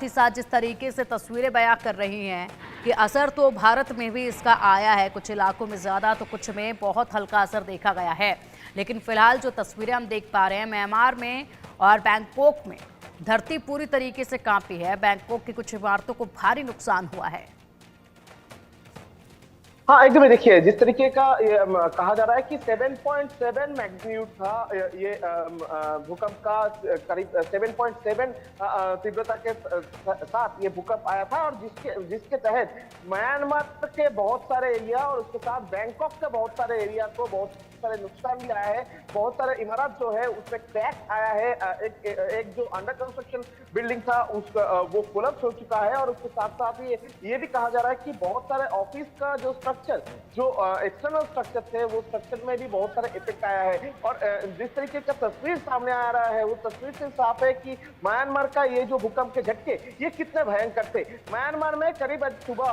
ही साथ जिस तरीके से तस्वीरें बयां कर रही हैं कि असर तो भारत में भी इसका आया है, कुछ इलाकों में ज़्यादा तो कुछ में बहुत हल्का असर देखा गया है। लेकिन फिलहाल जो तस्वीरें हम देख पा रहे हैं म्यांमार में और बैंकॉक में, धरती पूरी तरीके से कांपी है। बैंकॉक की कुछ इमारतों को भारी नुकसान हुआ है। हाँ, एकदम ही देखिए जिस तरीके का ये कहा जा रहा है कि 7.7 मैग्नीट्यूड था ये भूकंप का, करीब 7.7 तीव्रता के साथ ये भूकंप आया था, और जिसके तहत म्यांमार के बहुत सारे एरिया और उसके साथ बैंकॉक के बहुत सारे एरिया को बहुत सारे नुकसान भी आया है। बहुत सारे इमारत जो है उसमें क्रैक आया है। एक जो अंडर कंस्ट्रक्शन बिल्डिंग था वो कोलैप्स हो चुका है, और उसके साथ साथ ये भी कहा जा रहा है कि बहुत सारे ऑफिस का जो स्ट्रक्चर, जो एक्सटर्नल स्ट्रक्चर थे, वो स्ट्रक्चर में भी बहुत सारा इफेक्ट आया है। और जिस तरीके का तस्वीर सामने आ रहा है, वो तस्वीर से साफ है कि म्यांमार का ये जो भूकंप के झटके ये कितने भयंकर थे। म्यांमार में करीब आज सुबह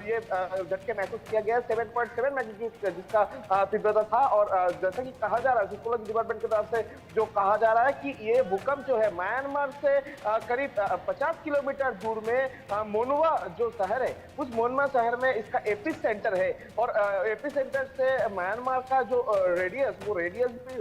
ये झटके महसूस किया गया 7.7 मैग्नीट्यूड जिसका तीव्रता था। और जैसा कि कहा जा रहा है जिकोलॉजी डिपार्टमेंट की तरफ से जो कहा जा रहा है कि ये भूकंप जो है म्यांमार से करीब 50 किलोमीटर दूर में मोनुआ जो शहर है, उस मोनुआ शहर में इसका एपी सेंटर है। और एपी सेंटर से म्यांमार का जो रेडियस, वो रेडियस भी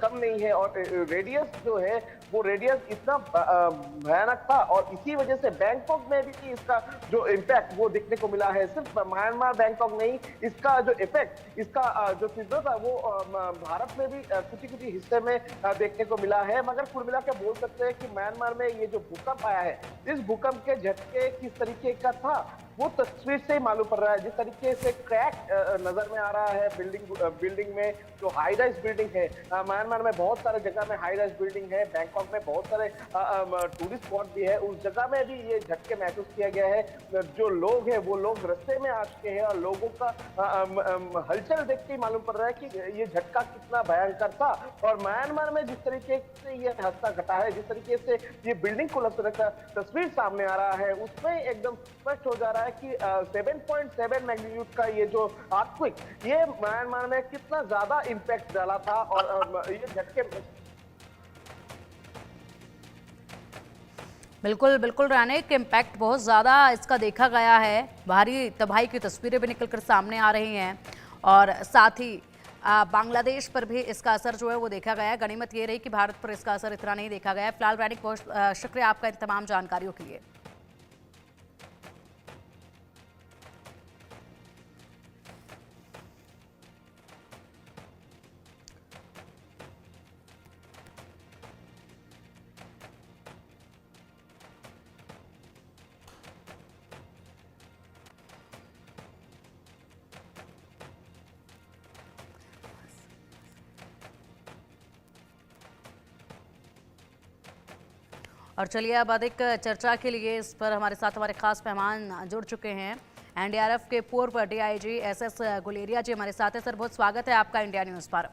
कम नहीं है। और रेडियस जो है वो रेडियस इतना भयानक था, और इसी वजह से बैंकॉक में भी इसका जो इम्पैक्ट वो देखने को मिला है। सिर्फ म्यांमार बैंकॉक नहीं, इसका जो इफेक्ट, इसका जो तीव्रता वो भारत में भी कुछ हिस्से में देखने को मिला है। मगर कुल मिला के बोल सकते हैं कि म्यांमार में ये जो भूकंप आया है, इस भूकंप के झटके किस तरीके का था वो तस्वीर से ही मालूम पड़ रहा है। जिस तरीके से क्रैक नजर में आ रहा है बिल्डिंग में, जो हाई राइज बिल्डिंग है, म्यांमार में बहुत सारे जगह में हाई राइज बिल्डिंग है, बैंकॉक में बहुत सारे टूरिस्ट स्पॉट भी है, उस जगह में भी ये झटके महसूस किया गया है। जो लोग हैं वो लोग रास्ते में आ चुके हैं, और लोगों का हलचल देख के मालूम पड़ रहा है कि ये झटका कितना भयंकर था। और म्यांमार में जिस तरीके से ये हादसा घटा है, जिस तरीके से ये बिल्डिंग को तस्वीर सामने आ रहा है, उसमें एकदम स्पष्ट हो जा रहा है कि 7.7 मैग्नीट्यूड का ये जो अर्थक्वेक, ये म्यांमार में कितना ज्यादा इंपैक्ट डाला था। और ये झटके बिल्कुल बिल्कुल रानिक, इम्पैक्ट बहुत ज़्यादा इसका देखा गया है। भारी तबाही की तस्वीरें भी निकलकर सामने आ रही हैं, और साथ ही बांग्लादेश पर भी इसका असर जो है वो देखा गया है। गनीमत ये रही कि भारत पर इसका असर इतना नहीं देखा गया है। फिलहाल रानिक, बहुत शुक्रिया आपका इन तमाम जानकारियों के लिए। और चलिए अब अधिक चर्चा के लिए इस पर हमारे साथ हमारे खास मेहमान जुड़ चुके हैं। एनडीआरएफ के पूर्व डीआईजी एसएस गुलेरिया जी हमारे साथ हैं। सर, बहुत स्वागत है आपका इंडिया न्यूज़ पर।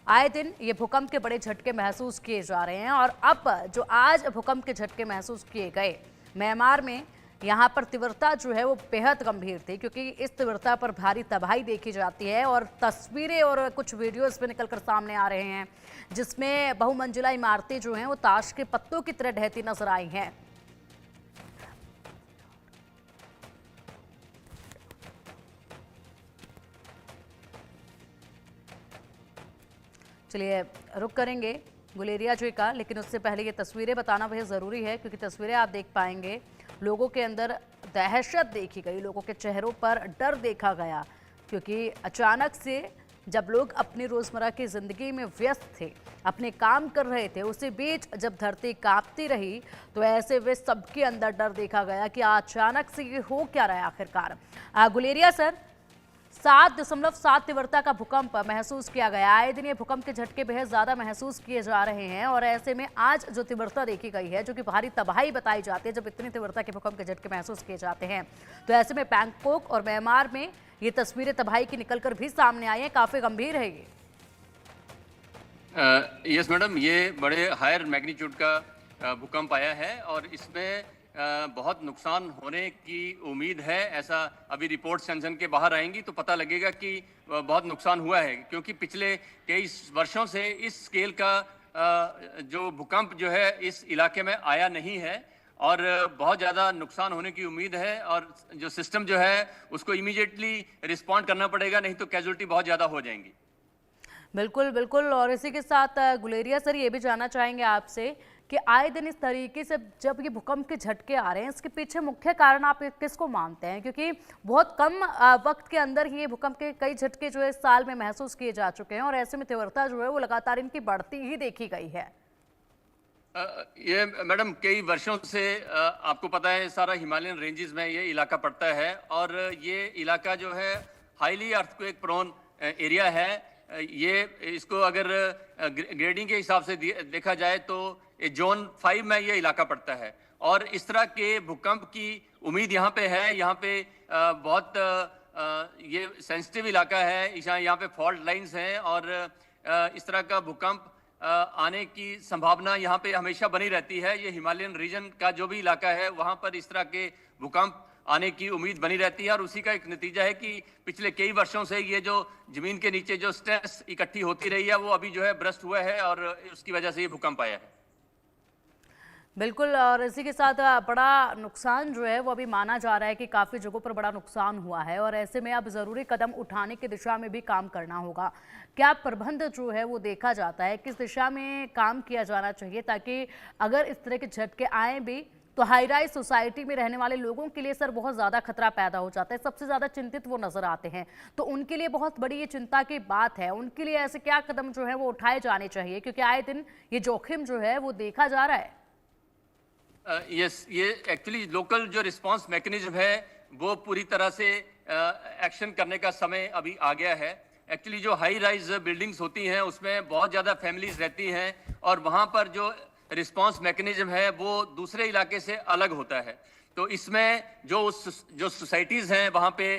आए दिन ये भूकंप के बड़े झटके महसूस किए जा रहे हैं, और अब जो आज भूकंप के झटके महसूस किए गए म्यांमार में, यहाँ पर तीव्रता जो है वो बेहद गंभीर थी, क्योंकि इस तीव्रता पर भारी तबाही देखी जाती है। और तस्वीरें और कुछ वीडियो इसमें निकलकर सामने आ रहे हैं, जिसमें बहुमंजिला इमारतें जो हैं वो ताश के पत्तों की तरह ढहती नजर आई हैं। चलिए रुक करेंगे गुलेरिया जी का, लेकिन उससे पहले ये तस्वीरें बताना बेहद ज़रूरी है, क्योंकि तस्वीरें आप देख पाएंगे लोगों के अंदर दहशत देखी गई, लोगों के चेहरों पर डर देखा गया, क्योंकि अचानक से जब लोग अपनी रोज़मर्रा की ज़िंदगी में व्यस्त थे, अपने काम कर रहे थे, उसी बीच जब धरती कांपती रही, तो ऐसे वे सबके अंदर डर देखा गया कि अचानक से ये हो क्या रहा है आखिरकार। गुलेरिया सर, 7.7 तीव्रता का भूकंप महसूस किया गया। आए दिन ये भूकंप के झटके बेहद ज़्यादा महसूस किए जा रहे हैं, और ऐसे में आज जो तीव्रता देखी गई है, जो कि भारी तबाही बताई जाती है जब इतनी तीव्रता के भूकंप के झटके महसूस किए जाते हैं, तो ऐसे में बैंकॉक और म्यांमार में ये तस्वीरें तबाही की निकलकर भी सामने आई हैं। काफ़ी गंभीर है ये। यस मैडम, ये बड़े हायर मैग्नीट्यूड का भूकंप आया है, और इसमें बहुत नुकसान होने की उम्मीद है। ऐसा अभी रिपोर्ट सनसन के बाहर आएंगी तो पता लगेगा कि बहुत नुकसान हुआ है, क्योंकि पिछले कई वर्षों से इस स्केल का जो भूकंप जो है इस इलाके में आया नहीं है। और बहुत ज़्यादा नुकसान होने की उम्मीद है और जो सिस्टम जो है उसको इमीडिएटली रिस्पॉन्ड करना पड़ेगा, नहीं तो कैजुअल्टी बहुत ज़्यादा हो जाएंगी। बिल्कुल बिल्कुल। और इसी के साथ गुलेरिया सर, ये भी जानना चाहेंगे आपसे कि आए दिन इस तरीके से जब ये भूकंप के झटके आ रहे हैं, इसके पीछे मुख्य कारण आप किसको मानते हैं? क्योंकि बहुत कम वक्त के अंदर ही ये भूकंप के कई झटके जो है इस साल में महसूस किए जा चुके हैं और ऐसे में तीव्रता जो है वो लगातार इनकी बढ़ती ही देखी गई है। ये मैडम कई वर्षों से आपको पता है सारा हिमालयन रेंजेस में ये इलाका पड़ता है और ये इलाका जो है हाईली अर्थक्वेक प्रोन एरिया है। ये इसको अगर ग्रेडिंग के हिसाब से देखा जाए तो ये जोन 5 में ये इलाका पड़ता है और इस तरह के भूकंप की उम्मीद यहाँ पे है। यहाँ पे बहुत ये सेंसिटिव इलाका है, यहाँ पे फॉल्ट लाइंस हैं और इस तरह का भूकंप आने की संभावना यहाँ पे हमेशा बनी रहती है। ये हिमालयन रीजन का जो भी इलाका है वहाँ पर इस तरह के भूकंप आने की उम्मीद बनी रहती है और उसी का एक नतीजा है कि पिछले कई वर्षों से ये जो जमीन के नीचे जो स्ट्रेस इकट्ठी होती रही है वो अभी जो है ब्रस्ट हुआ है और उसकी वजह से ये भूकंप आया है। बिल्कुल। और इसी के साथ बड़ा नुकसान जो है वो अभी माना जा रहा है कि काफ़ी जगहों पर बड़ा नुकसान हुआ है और ऐसे में अब ज़रूरी कदम उठाने की दिशा में भी काम करना होगा। क्या प्रबंध जो है वो देखा जाता है, किस दिशा में काम किया जाना चाहिए ताकि अगर इस तरह के झटके आए भी तो हाई राइज सोसाइटी में रहने वाले लोगों के लिए सर बहुत ज़्यादा खतरा पैदा हो जाता है, सबसे ज़्यादा चिंतित वो नज़र आते हैं, तो उनके लिए बहुत बड़ी ये चिंता की बात है। उनके लिए ऐसे क्या कदम जो है वो उठाए जाने चाहिए, क्योंकि आए दिन ये जोखिम जो है वो देखा जा रहा है। यस, ये एक्चुअली लोकल जो रिस्पांस मैकेनिज्म है वो पूरी तरह से एक्शन करने का समय अभी आ गया है। एक्चुअली जो हाई राइज बिल्डिंग्स होती हैं उसमें बहुत ज़्यादा फैमिलीज रहती हैं और वहाँ पर जो रिस्पांस मैकेनिज्म है वो दूसरे इलाके से अलग होता है। तो इसमें जो सोसाइटीज़ हैं वहाँ पे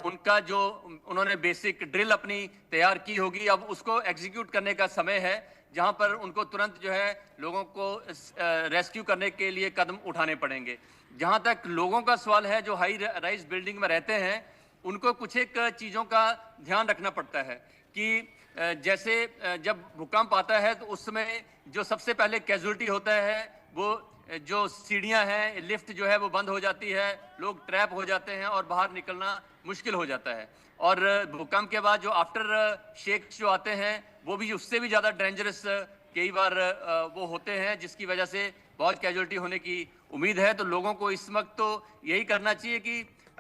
उनका जो उन्होंने बेसिक ड्रिल अपनी तैयार की होगी, अब उसको एग्जीक्यूट करने का समय है जहाँ पर उनको तुरंत जो है लोगों को रेस्क्यू करने के लिए कदम उठाने पड़ेंगे। जहाँ तक लोगों का सवाल है जो हाई राइज बिल्डिंग में रहते हैं, उनको कुछ एक चीज़ों का ध्यान रखना पड़ता है कि जैसे जब भूकंप आता है तो उस समय जो सबसे पहले कैजुअल्टी होता है वो जो सीढ़ियाँ हैं, लिफ्ट जो है वो बंद हो जाती है, लोग ट्रैप हो जाते हैं और बाहर निकलना मुश्किल हो जाता है। और भूकंप के बाद जो आफ्टर शेक्स जो आते हैं वो भी उससे भी ज़्यादा डेंजरस कई बार वो होते हैं, जिसकी वजह से बहुत कैजुअल्टी होने की उम्मीद है। तो लोगों को इस वक्त तो यही करना चाहिए कि